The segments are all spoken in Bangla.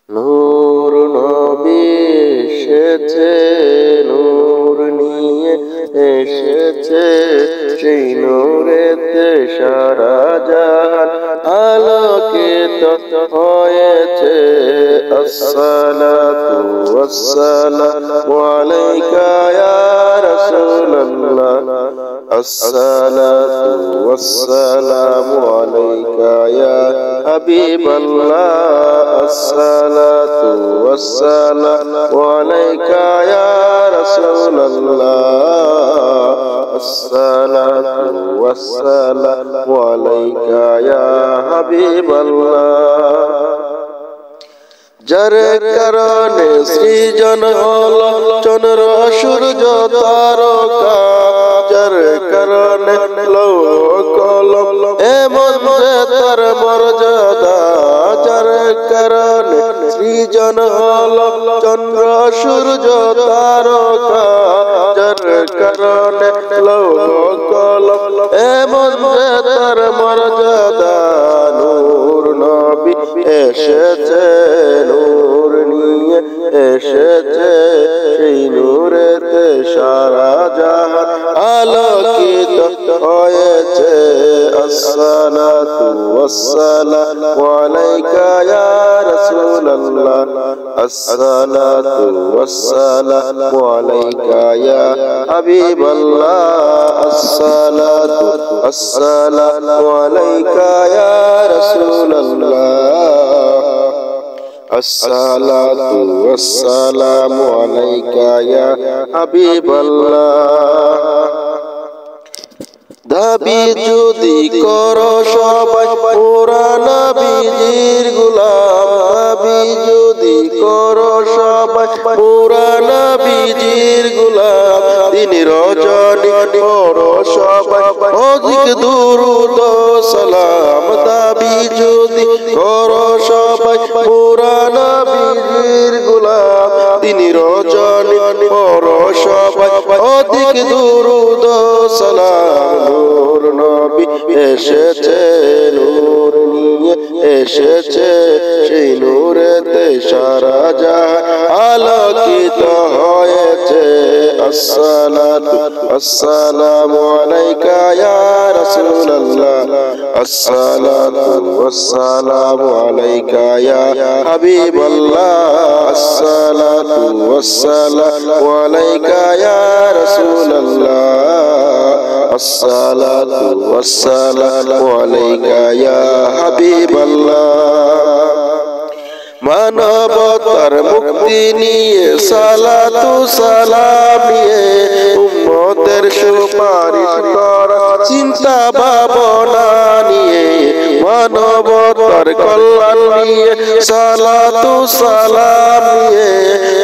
নূর নবী এসেছে, নূর নিয়ে এসেছে, সেই নূরেতে সারা জাহান আলোকিত হয়েছে। আসসালাতু ওয়াসসালামু আলাইকা ইয়া রাসূলুল্লাহ, আসসালাতু ওয়াসসালামু আলাইকা ইয়া হাবিবাল্লাহ, আসসালাতু ওয়াসসালামু আলাইকা ইয়া রাসূলুল্লাহ, আসসালাতু ওয়াসসালামু আলাইকা ইয়া হাবিবাল্লাহ। যার কারণে সৃজন হলো চন্দ্র সূর্য তারকা, যার কারণে লৌহ কলম এমন যে তার মর্যাদা, যার কারণে সৃজন হলো চন্দ্র সূর্য তারকা, যার কারণে লৌহ কলম এমন যে তার মর্যাদা। নূর নবী এসেছে, নূর নিয়ে এসেছে, সেই নূরেতে সারা জাহান আলোকিত হয়েছে। আসসালাতু ওয়াসসালামু আলাইকা ইয়া রাসূলুল্লাহ, আসসালাতু ওয়াসসালামু আলাইকা ইয়া হাবিবাল্লাহ, আসসালাতু ওয়াসসালামু আলাইকা ইয়া রাসূলুল্লাহ, আসসালাতু ওয়াসসালামু আলাইকা ইয়া হাবিবাল্লাহ। দাবি যদি করো সবাই পুরা নবীজির গোলাম, দাবি যদি করো সবাই পুরা নবীজির গোলাম, দিন রজনী পড়ো সবাই অধিক দুরূদ সালাম, দাবি যদি করো সবাই পুরা নবীজির গোলাম, দিন রজনী পড়ো সবাই অধিক দুরূদ সালাম। নূর নবী এসেছে, নূর নিয়ে এসেছে, সেই নূরেতে সারা জাহান আলোকিত হয়েছে। আসসালাতু ওয়াসসালামু আলাইকা ইয়া রাসূলুল্লাহ, আসসালাতু ওয়াসসালামু আলাইকা ইয়া হাবিবাল্লাহ, আসসালাতু ওয়াসসালামু আলাইকা ইয়া রাসূলুল্লাহ, আসসালাতু ওয়াসসালামু আলাইকা ইয়া হাবিবাল্লাহ। মানবতার মুক্তি নিয়ে সালাতু সালাম নিয়ে উম্মতের সুপারিশ করা চিন্তা ভাবনা নিয়ে, মানবতার কল্যাণ নিয়ে সালাতু সালাম নিয়ে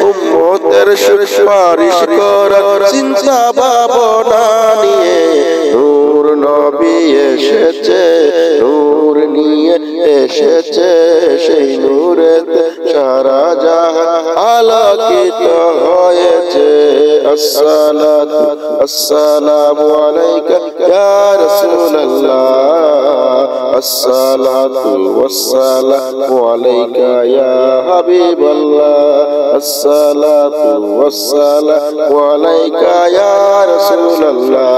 উম্মতের সুপারিশ করা চিন্তা ভাবনা নিয়ে। নূর নবী এসেছে, নূর নিয়ে এসেছে, সেই নূরেতে সারা জাহান আলোকিত হয়েছে। আসসালাতু ওয়াসসালামু আলাইকা ইয়া রাসূলুল্লাহ, আসসালাতু ওয়াসসালামু আলাইকা ইয়া হাবিবাল্লাহ, আসসালাতু ওয়াসসালামু আলাইকা ইয়া রাসূলুল্লাহ,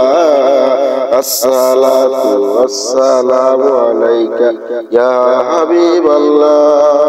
আসসালাতু ওয়াসসালামু আলাইকা ইয়া হাবিবাল্লাহ।